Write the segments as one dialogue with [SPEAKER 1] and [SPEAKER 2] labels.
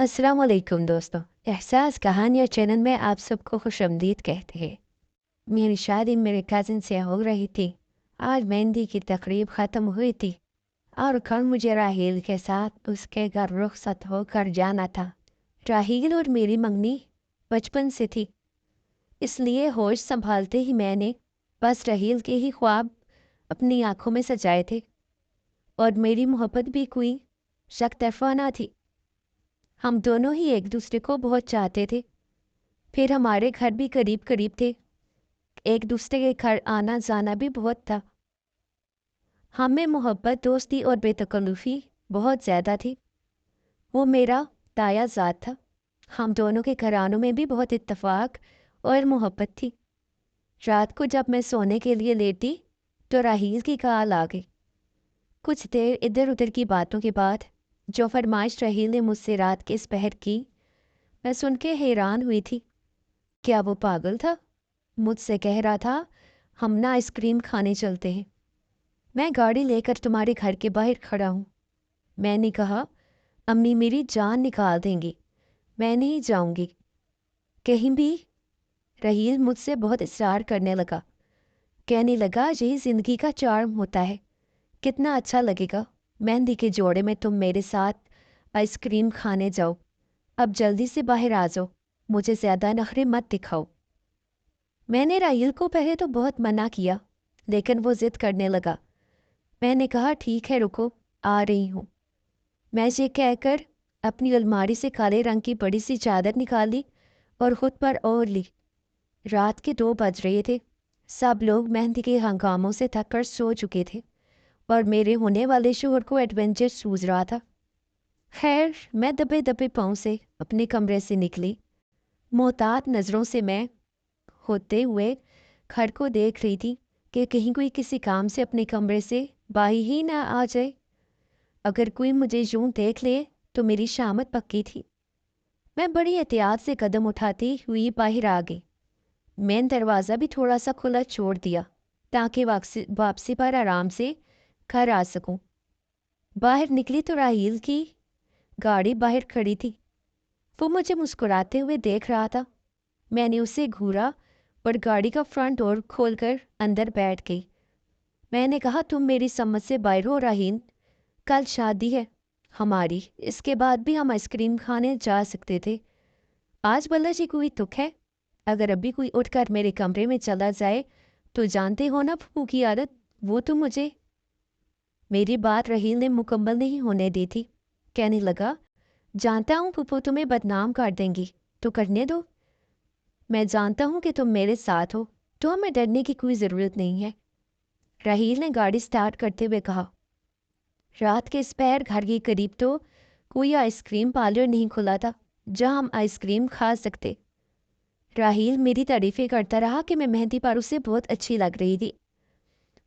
[SPEAKER 1] अस्सलाम वालेकुम दोस्तों। एहसास कहानियाँ चैनल में आप सबको खुशामदीद कहते हैं। मेरी शादी मेरे कज़न से हो रही थी। आज मेहंदी की तकरीब ख़त्म हुई थी और कल मुझे राहील के साथ उसके घर रुखसत होकर जाना था। राहील और मेरी मंगनी बचपन से थी, इसलिए होश संभालते ही मैंने बस राहील के ही ख्वाब अपनी आंखों में सजाए थे। और मेरी मोहब्बत भी कोई शक तरफा ना थी। हम दोनों ही एक दूसरे को बहुत चाहते थे। फिर हमारे घर भी करीब करीब थे। एक दूसरे के घर आना जाना भी बहुत था। हम में मोहब्बत, दोस्ती और बेतकल्लुफ़ी बहुत ज़्यादा थी। वो मेरा ताया ज़ाद था। हम दोनों के घरानों में भी बहुत इत्तेफाक और मोहब्बत थी। रात को जब मैं सोने के लिए लेटी तो राहील की कॉल आ गई। कुछ देर इधर उधर की बातों के बाद जो फरमाइश राहील ने मुझसे रात के इस पहर की, मैं सुन के हैरान हुई थी। क्या वो पागल था? मुझसे कह रहा था हम ना आइसक्रीम खाने चलते हैं। मैं गाड़ी लेकर तुम्हारे घर के बाहर खड़ा हूँ। मैंने कहा अम्मी मेरी जान निकाल देंगी, मैं नहीं जाऊंगी कहीं भी। रहील मुझसे बहुत इसरार करने लगा। कहने लगा यही जिंदगी का चार्म होता है। कितना अच्छा लगेगा मेहंदी के जोड़े में तुम मेरे साथ आइसक्रीम खाने जाओ। अब जल्दी से बाहर आ जाओ, मुझे ज़्यादा नखरे मत दिखाओ। मैंने राहील को पहले तो बहुत मना किया, लेकिन वो जिद करने लगा। मैंने कहा ठीक है रुको, आ रही हूँ। मैं ये कहकर अपनी अलमारी से काले रंग की बड़ी सी चादर निकाली और खुद पर ओढ़ ली। रात के 2 बज रहे थे। सब लोग मेहंदी के हंगामों से थक कर सो चुके थे और मेरे होने वाले शोहर को एडवेंचर सूझ रहा था। खैर मैं दबे दबे पाँव से अपने कमरे से निकली। मोहतात नज़रों से मैं होते हुए घर को देख रही थी कि कहीं कोई किसी काम से अपने कमरे से बाहर ही ना आ जाए। अगर कोई मुझे यूं देख ले तो मेरी शामत पक्की थी। मैं बड़ी एहतियात से कदम उठाती हुई बाहर आ गई। मैंने दरवाज़ा भी थोड़ा सा खुला छोड़ दिया ताकि वापसी पर आराम से घर आ सकूं। बाहर निकली तो राहील की गाड़ी बाहर खड़ी थी। वो मुझे मुस्कुराते हुए देख रहा था। मैंने उसे घूरा और गाड़ी का फ्रंट डोर खोलकर अंदर बैठ गई। मैंने कहा तुम मेरी समझ से बाहर हो राहील। कल शादी है हमारी, इसके बाद भी हम आइसक्रीम खाने जा सकते थे। आज भला जी कोई तुक है? अगर अभी कोई उठकर मेरे कमरे में चला जाए तो जानते हो ना फूफू की आदत, वो तो मुझे। मेरी बात राहील ने मुकम्मल नहीं होने दी थी। कहने लगा जानता हूँ फूफू तुम्हें बदनाम कर देंगी, तो करने दो। मैं जानता हूँ कि तुम मेरे साथ हो, तो हमें डरने की कोई ज़रूरत नहीं है। राहील ने गाड़ी स्टार्ट करते हुए कहा। रात के इस पैर घर के करीब तो कोई आइसक्रीम पार्लर नहीं खुला था जहां हम आइसक्रीम खा सकते। राहील मेरी तारीफें करता रहा कि मैं मेहंदी पर उसे बहुत अच्छी लग रही थी।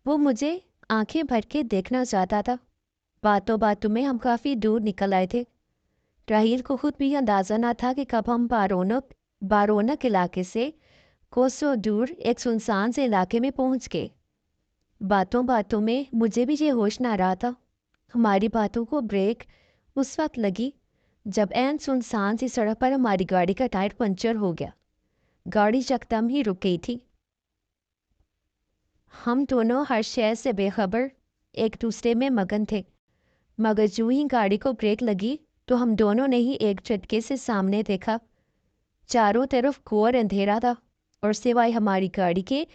[SPEAKER 1] वो मुझे आंखें भर के देखना चाहता था। बातों बातों में हम काफ़ी दूर निकल आए थे। राहील को खुद भी अंदाज़ा ना था कि कब हम बारोनक इलाके से कोसों दूर एक सुनसान से इलाके में पहुंच गए। बातों बातों में मुझे भी ये होश ना रहा था। हमारी बातों को ब्रेक उस वक्त लगी जब ऐन सुनसान सी सड़क पर हमारी गाड़ी का टायर पंचर हो गया। गाड़ी यकदम ही रुक गई थी। हम दोनों हर शय से बेखबर एक दूसरे में मगन थे, मगर यूं ही गाड़ी को ब्रेक लगी तो हम दोनों ने ही एक झटके से सामने देखा। चारों तरफ घोर अंधेरा था और सिवाय हमारी गाड़ी के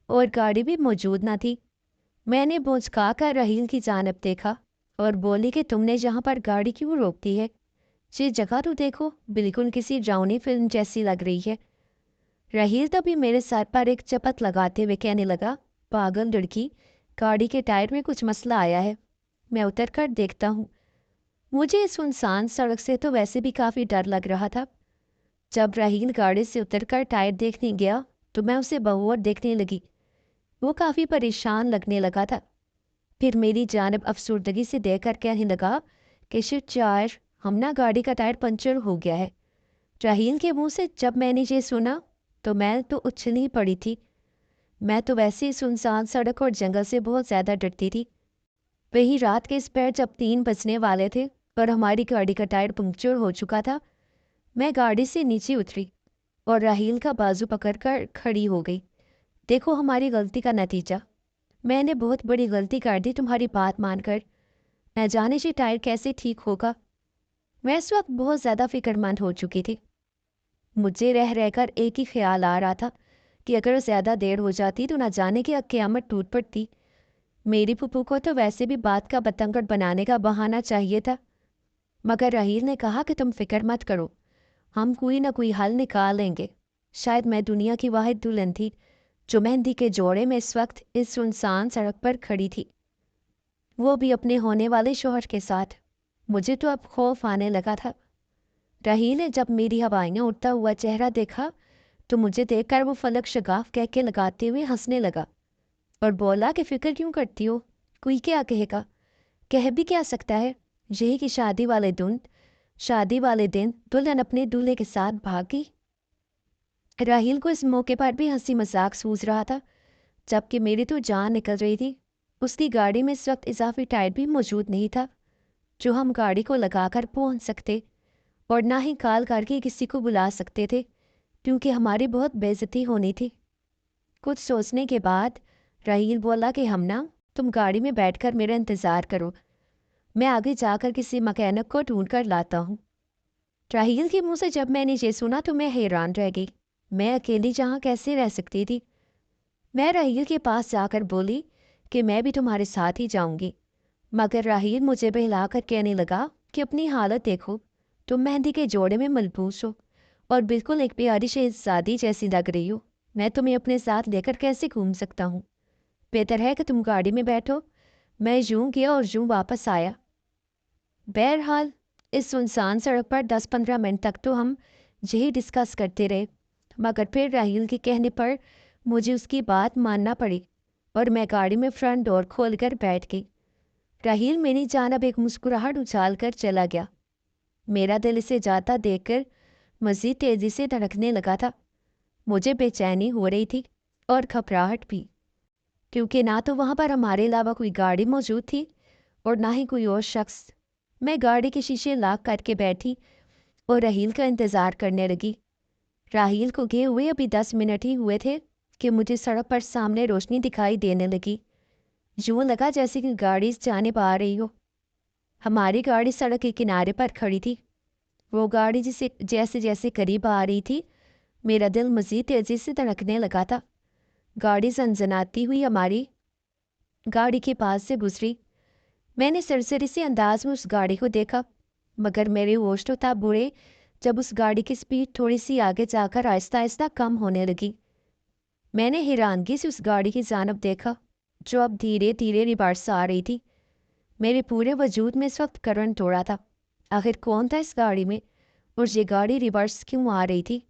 [SPEAKER 1] और गाड़ी भी मौजूद न थी। मैंने मुस्कुरा कर राहील की जानिब देखा और बोली कि तुमने यहाँ पर गाड़ी क्यों रोक दी है? ये जगह तो देखो, बिल्कुल किसी ड्राउनी फिल्म जैसी लग रही है। राहील तभी मेरे सर पर एक चपत लगाते हुए कहने लगा, पागल लड़की, गाड़ी के टायर में कुछ मसला आया है। मैं उतर कर देखता हूँ। मुझे इस सुनसान सड़क से तो वैसे भी काफ़ी डर लग रहा था। जब राहील गाड़ी से उतरकर टायर देखने गया तो मैं उसे बगौर देखने लगी। वो काफ़ी परेशान लगने लगा था। फिर मेरी जानिब अफसुर्दगी से देखकर कहने लगा कि शिट यार, हम ना गाड़ी का टायर पंचर हो गया है। राहील के मुंह से जब मैंने ये सुना तो मैं तो उछली पड़ी थी। मैं तो वैसे ही सुनसान सड़क और जंगल से बहुत ज़्यादा डरती थी। वही रात के इस पैर जब 3 बजने वाले थे और हमारी गाड़ी का टायर पंक्चर हो चुका था। मैं गाड़ी से नीचे उतरी और राहील का बाजू पकड़कर खड़ी हो गई। देखो हमारी गलती का नतीजा। मैंने बहुत बड़ी गलती कर दी तुम्हारी बात मानकर। न जाने से टायर कैसे ठीक होगा। मैं इस वक्त बहुत ज़्यादा फिक्रमंद हो चुकी थी। मुझे रह रहकर एक ही ख्याल आ रहा था कि अगर ज़्यादा देर हो जाती तो न जाने कि क़यामत टूट पड़ती। मेरी फूफू को तो वैसे भी बात का बतंगड़ बनाने का बहाना चाहिए था, मगर राहील ने कहा कि तुम फिक्र मत करो, हम कोई ना कोई हल निकाल लेंगे। शायद मैं दुनिया की वाहिद दुल्हन थी जो मेहंदी के जोड़े में इस वक्त इस सुनसान सड़क पर खड़ी थी, वो भी अपने होने वाले शौहर के साथ। मुझे तो अब खौफ आने लगा था। राहील ने जब मेरी हवाइयाँ उड़ता हुआ चेहरा देखा तो मुझे देखकर वो फलक शगाफ कह के लगाते हुए हंसने लगा और बोला कि फिक्र क्यों करती हो, कोई क्या कहेगा, कह भी क्या सकता है। यही कि शादी वाले दिन दुल्हन अपने दूल्हे के साथ भागी। राहील को इस मौके पर भी हंसी मजाक सूझ रहा था, जबकि मेरी तो जान निकल रही थी। उसकी गाड़ी में इस वक्त इजाफी टायर भी मौजूद नहीं था जो हम गाड़ी को लगाकर पहुंच सकते, और ना ही कॉल करके किसी को बुला सकते थे, क्योंकि हमारी बहुत बेइज्जती होनी थी। कुछ सोचने के बाद राहील बोला कि तुम गाड़ी में बैठकर मेरा इंतज़ार करो, मैं आगे जाकर किसी मैकेनिक को ढूंढ कर लाता हूँ। राहील के मुंह से जब मैंने ये सुना तो मैं हैरान रह गई। मैं अकेली जहाँ कैसे रह सकती थी। मैं राहील के पास जाकर बोली कि मैं भी तुम्हारे साथ ही जाऊंगी, मगर राहील मुझे बहलाकर कहने लगा कि अपनी हालत देखो, तुम मेहंदी के जोड़े में मलबूस हो और बिल्कुल एक प्यारी शहजादी जैसी लग रही हो। मैं तुम्हें अपने साथ लेकर कैसे घूम सकता हूँ। बेहतर है कि तुम गाड़ी में बैठो। मैं यूं गया और यूं वापस आया। बहरहाल इस सुनसान सड़क पर 10-15 मिनट तक तो हम यही डिस्कस करते रहे, मगर फिर राहील के कहने पर मुझे उसकी बात मानना पड़ी और मैं गाड़ी में फ्रंट डोर खोलकर बैठ गई। राहील मेरी जानब एक मुस्कुराहट उछाल कर चला गया। मेरा दिल इसे जाता देखकर मज़ीद तेज़ी से धड़कने लगा था। मुझे बेचैनी हो रही थी और घबराहट भी, क्योंकि ना तो वहाँ पर हमारे अलावा कोई गाड़ी मौजूद थी और ना ही कोई और शख्स। मैं गाड़ी के शीशे लाक करके बैठी और राहील का इंतज़ार करने लगी। राहील को गए हुए अभी 10 मिनट ही हुए थे कि मुझे सड़क पर सामने रोशनी दिखाई देने लगी। यूँ लगा जैसे कि गाड़ी जाने पा रही हो। हमारी गाड़ी सड़क के किनारे पर खड़ी थी। वो गाड़ी जिसे जैसे जैसे करीब आ रही थी, मेरा दिल मज़ीद तेज़ी से धड़कने लगा था। गाड़ी सनसनाती हुई हमारी गाड़ी के पास से गुजरी। मैंने सरसरी से अंदाज में उस गाड़ी को देखा, मगर मेरे होश तो तब बुरे जब उस गाड़ी की स्पीड थोड़ी सी आगे जाकर आहिस्ता आहिस्ता कम होने लगी। मैंने हैरानगी से उस गाड़ी की जानब देखा जो अब धीरे धीरे रिवर्स आ रही थी। मेरे पूरे वजूद में इस वक्त करंट हो रहा था। आखिर कौन था इस गाड़ी में और ये गाड़ी रिवर्स क्यों आ रही थी।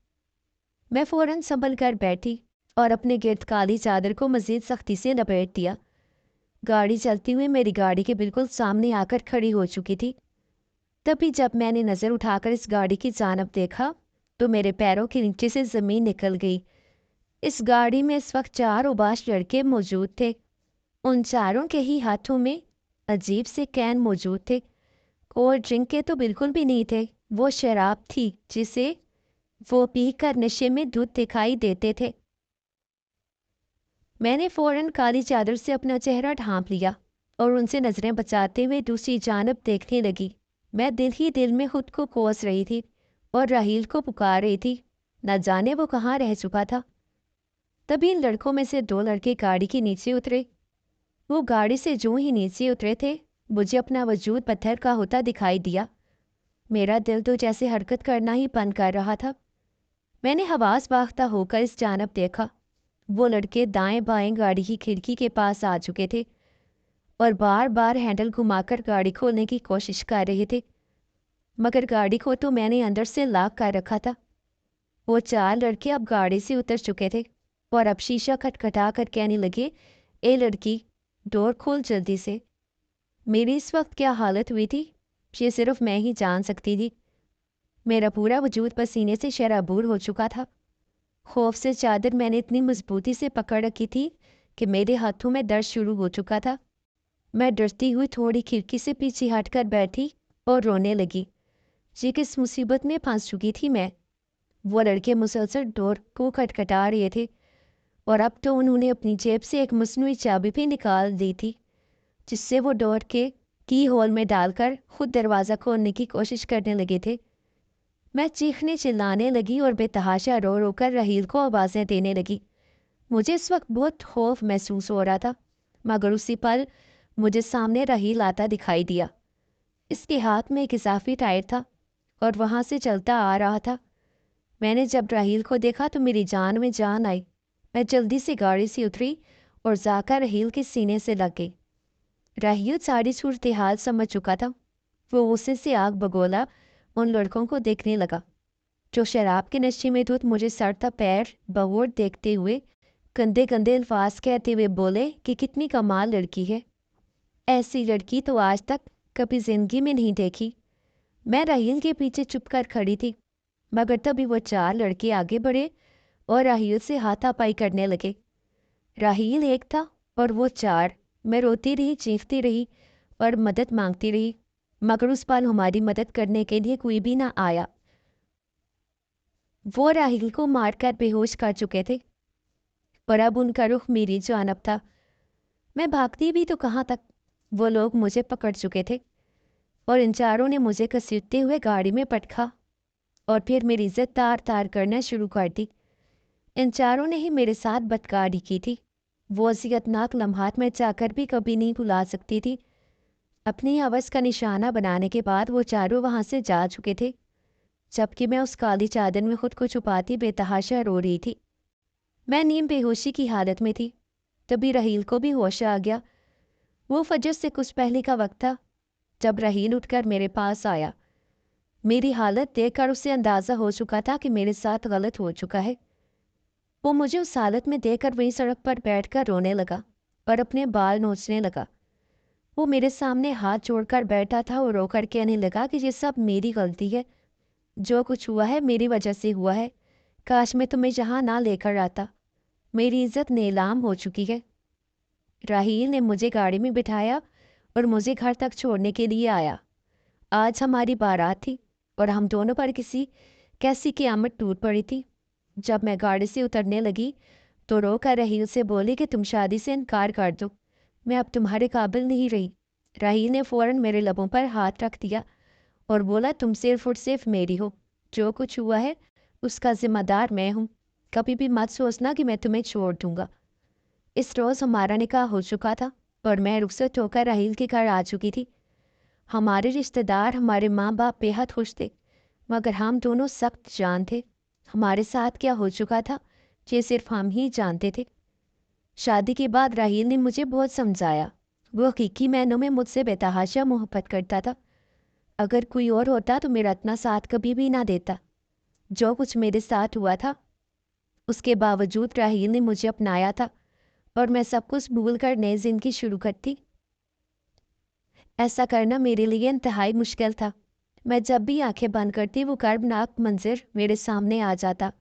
[SPEAKER 1] मैं फ़ौरन संभल कर बैठी और अपने गिर्द काली चादर को मज़ीद सख्ती से लपेट दिया। गाड़ी चलती हुई मेरी गाड़ी के बिल्कुल सामने आकर खड़ी हो चुकी थी। तभी जब मैंने नज़र उठाकर इस गाड़ी की जानब देखा तो मेरे पैरों के नीचे से ज़मीन निकल गई। इस गाड़ी में इस वक्त 4 उबाश लड़के मौजूद थे। उन चारों के ही हाथों में अजीब से कैन मौजूद थे। कोल्ड ड्रिंक के तो बिल्कुल भी नहीं थे, वो शराब थी जिसे वो पीकर नशे में धुत दिखाई देते थे। मैंने फ़ौरन काली चादर से अपना चेहरा ढांप लिया और उनसे नज़रें बचाते हुए दूसरी जानब देखने लगी। मैं दिल ही दिल में खुद को कोस रही थी और राहील को पुकार रही थी। न जाने वो कहाँ रह चुका था। तभी इन लड़कों में से 2 लड़के गाड़ी के नीचे उतरे। वो गाड़ी से जो ही नीचे उतरे थे, मुझे अपना वजूद पत्थर का होता दिखाई दिया। मेरा दिल तो जैसे हरकत करना ही बंद कर रहा था। मैंने हवास बाख्ता होकर इस जानब देखा। वो लड़के दाएं बाएं गाड़ी की खिड़की के पास आ चुके थे और बार बार हैंडल घुमाकर गाड़ी खोलने की कोशिश कर रहे थे, मगर गाड़ी को तो मैंने अंदर से लॉक कर रखा था। वो 4 लड़के अब गाड़ी से उतर चुके थे और अब शीशा खटखटा कर कहने लगे, ए लड़की, डोर खोल जल्दी से। मेरी इस वक्त क्या हालत हुई थी ये सिर्फ मैं ही जान सकती थी। मेरा पूरा वजूद पसीने से शराबूर हो चुका था। खौफ से चादर मैंने इतनी मजबूती से पकड़ रखी थी कि मेरे हाथों में दर्द शुरू हो चुका था। मैं डरती हुई थोड़ी खिड़की से पीछे हटकर बैठी और रोने लगी। जी किस मुसीबत में फंस चुकी थी मैं। वो लड़के मुसलसल डोर को खटखटा रहे थे और अब तो उन्होंने अपनी जेब से एक मसनूई चाबी भी निकाल दी थी, जिससे वो डोर के की होल में डालकर खुद दरवाज़ा खोलने की कोशिश करने लगे थे। मैं चीखने चिल्लाने लगी और बेतहाशा रो रो कर रहील को आवाज़ें देने लगी। मुझे इस वक्त बहुत खौफ महसूस हो रहा था, मगर उसी पल मुझे सामने रहील आता दिखाई दिया। इसके हाथ में एक इजाफी टायर था और वहाँ से चलता आ रहा था। मैंने जब राहील को देखा तो मेरी जान में जान आई। मैं जल्दी से गाड़ी से उतरी और जाकर राहील के सीने से लग गई। राहील सारी सूरत हाल समझ चुका था। वो गुस्से से आग बगोला उन लड़कों को देखने लगा, जो शराब के नशे में धुत मुझे सड़ता पैर बहोर देखते हुए गंदे गंदे अल्फाज कहते हुए बोले कि कितनी कमाल लड़की है, ऐसी लड़की तो आज तक कभी जिंदगी में नहीं देखी। मैं राहील के पीछे चुप कर खड़ी थी, मगर तभी वो चार लड़के आगे बढ़े और राहील से हाथापाई करने लगे। राहील एक था और वो चार। मैं रोती रही, चीखती रही और मदद मांगती रही, मगर उस पल हमारी मदद करने के लिए कोई भी ना आया। वो राहील को मारकर बेहोश कर चुके थे और अब उनका रुख मेरी जानब था। मैं भागती भी तो कहाँ तक, वो लोग मुझे पकड़ चुके थे और इन चारों ने मुझे घसीटते हुए गाड़ी में पटका और फिर मेरी इज्जत तार तार करना शुरू कर दी। इन चारों ने ही मेरे साथ बदकारी की थी। वो अज़ियतनाक लम्हात में जाकर भी कभी नहीं भुला सकती थी। अपनी हवस का निशाना बनाने के बाद वो चारों वहाँ से जा चुके थे, जबकि मैं उस काली चादर में खुद को छुपाती बेतहाशा रो रही थी। मैं नीम बेहोशी की हालत में थी। तभी रहील को भी होश आ गया। वो फजर से कुछ पहले का वक्त था जब रहील उठकर मेरे पास आया। मेरी हालत देखकर उसे अंदाज़ा हो चुका था कि मेरे साथ गलत हो चुका है। वो मुझे उस हालत में देखकर वहीं सड़क पर बैठकर रोने लगा और अपने बाल नोचने लगा। वो मेरे सामने हाथ जोड़कर बैठा था और रोकर कहने लगा कि ये सब मेरी गलती है, जो कुछ हुआ है मेरी वजह से हुआ है। काश मैं तुम्हें यहाँ ना लेकर आता, मेरी इज्जत नीलाम हो चुकी है। राहील ने मुझे गाड़ी में बिठाया और मुझे घर तक छोड़ने के लिए आया। आज हमारी बारात थी और हम दोनों पर कैसी क़यामत टूट पड़ी थी। जब मैं गाड़ी से उतरने लगी तो रोकर राहील से बोली कि तुम शादी से इनकार कर दो, मैं अब तुम्हारे काबिल नहीं रही। राहील ने फ़ौरन मेरे लबों पर हाथ रख दिया और बोला तुम सिर्फ और सिर्फ मेरी हो, जो कुछ हुआ है उसका जिम्मेदार मैं हूँ। कभी भी मत सोचना कि मैं तुम्हें छोड़ दूंगा। इस रोज़ हमारा निकाह हो चुका था और मैं रुखसत होकर राहील के घर आ चुकी थी। हमारे रिश्तेदार, हमारे माँ बाप बेहद खुश थे, मगर हम दोनों सख्त जान थे। हमारे साथ क्या हो चुका था ये सिर्फ हम ही जानते थे। शादी के बाद राहील ने मुझे बहुत समझाया। वो हकीकी मायनों में मुझसे बेतहाशा मोहब्बत करता था। अगर कोई और होता तो मेरा इतना साथ कभी भी ना देता। जो कुछ मेरे साथ हुआ था उसके बावजूद राहील ने मुझे अपनाया था और मैं सब कुछ भूल कर नई जिंदगी शुरू करती। ऐसा करना मेरे लिए इंतहाई मुश्किल था। मैं जब भी आंखें बंद करती वो कर्बनाक मंजर मेरे सामने आ जाता।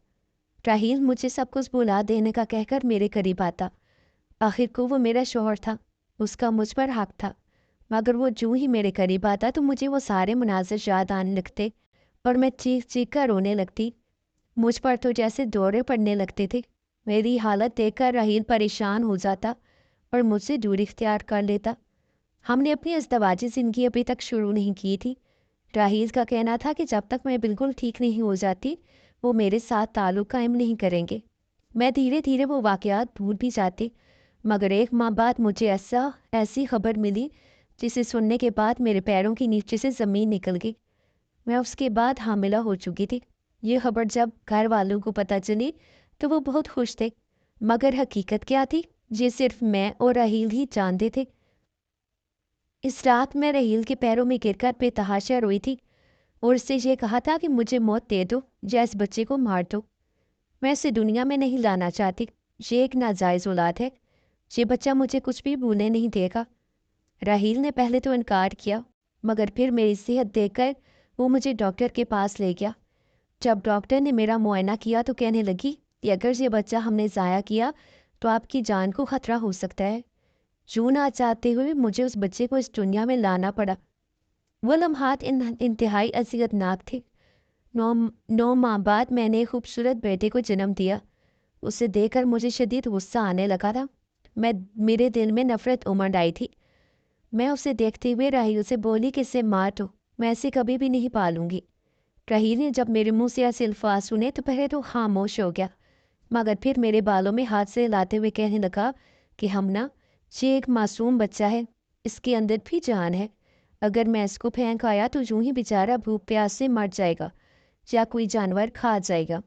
[SPEAKER 1] राहील मुझे सब कुछ भुला देने का कहकर मेरे करीब आता। आखिर को वो मेरा शौहर था, उसका मुझ पर हक था, मगर वो जूं ही मेरे करीब आता तो मुझे वो सारे मुनाज़िर याद आने लगते और मैं चीख चीख कर रोने लगती। मुझ पर तो जैसे दौरे पड़ने लगते थे। मेरी हालत देखकर राहील परेशान हो जाता और मुझसे दूरी इख्तियार कर लेता। हमने अपनी अज़दवाजी ज़िंदगी अभी तक शुरू नहीं की थी। राहील का कहना था कि जब तक मैं बिल्कुल ठीक नहीं हो जाती वो मेरे साथ ताल्लुक़ कायम नहीं करेंगे। मैं धीरे धीरे वो वाक़यात भूल भी जाती, मगर एक माह बाद मुझे ऐसी खबर मिली जिसे सुनने के बाद मेरे पैरों के नीचे से ज़मीन निकल गई। मैं उसके बाद हामिला हो चुकी थी। ये खबर जब घर वालों को पता चली तो वो बहुत खुश थे, मगर हकीकत क्या थी ये सिर्फ मैं और राहील ही जानते थे। इस रात मैं राहील के पैरों में गिरकर बेतहाशा रोई थी और उससे ये कहा था कि मुझे मौत दे दो या इस बच्चे को मार दो। मैं इसे दुनिया में नहीं लाना चाहती। ये एक नाजायज़ औलाद है। ये बच्चा मुझे कुछ भी भूलने नहीं देगा। राहील ने पहले तो इनकार किया, मगर फिर मेरी सेहत देखकर वो मुझे डॉक्टर के पास ले गया। जब डॉक्टर ने मेरा मुआयना किया तो कहने लगी कि अगर ये बच्चा हमने ज़ाया किया तो आपकी जान को ख़तरा हो सकता है। यूं ना चाहते हुए मुझे उस बच्चे को इस दुनिया में लाना पड़ा। वो लम्हात इंतहाई अज़ियतनाक थे। 9 माह बाद मैंने एक खूबसूरत बेटे को जन्म दिया। उसे देखकर मुझे शदीद गुस्सा आने लगा था। मेरे दिल में नफ़रत उमड़ आई थी। मैं उसे देखते हुए राहील से बोली कि इसे मार दो, मैं इसे कभी भी नहीं पालूंगी। राहील ने जब मेरे मुंह से ऐसे अल्फाज सुने तो पहले तो खामोश हो गया, मगर फिर मेरे बालों में हाथ से हिलाते हुए कहने लगा कि हमना, ये एक मासूम बच्चा है, इसके अंदर भी जान है। अगर मैं इसको फेंक आया तो यूं ही बेचारा भूख प्यास से मर जाएगा या कोई जानवर खा जाएगा।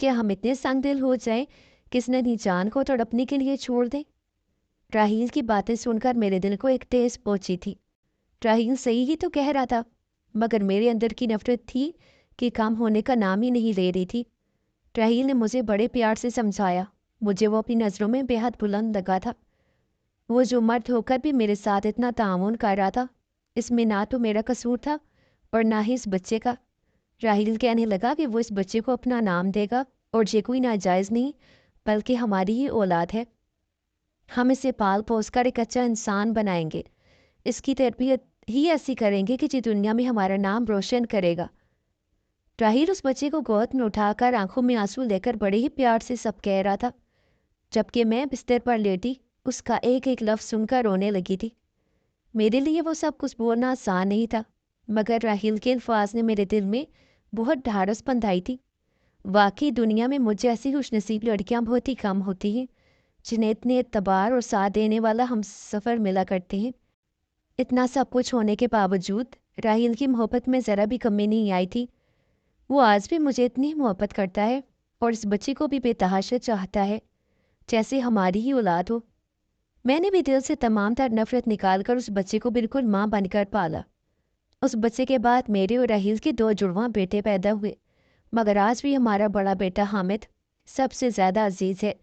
[SPEAKER 1] क्या हम इतने संगदिल हो जाएं कि इस नन्ही जान को तड़पने के लिए छोड़ दें? राहील की बातें सुनकर मेरे दिल को एक ठेस पहुंची थी। राहील सही ही तो कह रहा था, मगर मेरे अंदर की नफरत थी कि कम होने का नाम ही नहीं ले रही थी। राहील ने मुझे बड़े प्यार से समझाया। मुझे वो अपनी नज़रों में बेहद बुलंद लगा था। वो जो मर्द होकर भी मेरे साथ इतना ताउन कर रहा था, इसमें ना तो मेरा कसूर था और ना ही इस बच्चे का। राहील कहने लगा कि वो इस बच्चे को अपना नाम देगा और ये कोई नाजायज़ नहीं बल्कि हमारी ही औलाद है। हम इसे पाल पोस कर एक अच्छा इंसान बनाएंगे, इसकी तरबियत ही ऐसी करेंगे कि जी दुनिया में हमारा नाम रोशन करेगा। राहील उस बच्चे को गोद में उठाकर आंखों में आंसू लेकर बड़े ही प्यार से सब कह रहा था, जबकि मैं बिस्तर पर लेटी उसका एक एक लफ्ज़ सुनकर रोने लगी थी। मेरे लिए वो सब कुछ बोलना आसान नहीं था, मगर राहील के अल्फाज ने मेरे दिल में बहुत ढारस बंधाई थी। वाकई दुनिया में मुझे ऐसी खुशनसीब लड़कियां बहुत ही कम होती हैं जिन्हें इतने एतबार और साथ देने वाला हम सफ़र मिला करते हैं। इतना सब कुछ होने के बावजूद राहील की मोहब्बत में ज़रा भी कमी नहीं आई थी। वो आज भी मुझे इतनी मोहब्बत करता है और इस बच्ची को भी बेतहाशा चाहता है, जैसे हमारी ही औलाद हो। मैंने भी दिल से तमाम तर नफरत निकाल कर उस बच्चे को बिल्कुल माँ बनकर पाला। उस बच्चे के बाद मेरे और राहील के 2 जुड़वां बेटे पैदा हुए, मगर आज भी हमारा बड़ा बेटा हामिद सबसे ज़्यादा अजीज़ है।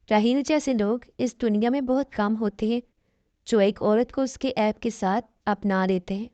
[SPEAKER 1] राहील जैसे लोग इस दुनिया में बहुत कम होते हैं जो एक औरत को उसके ऐब के साथ अपना लेते हैं।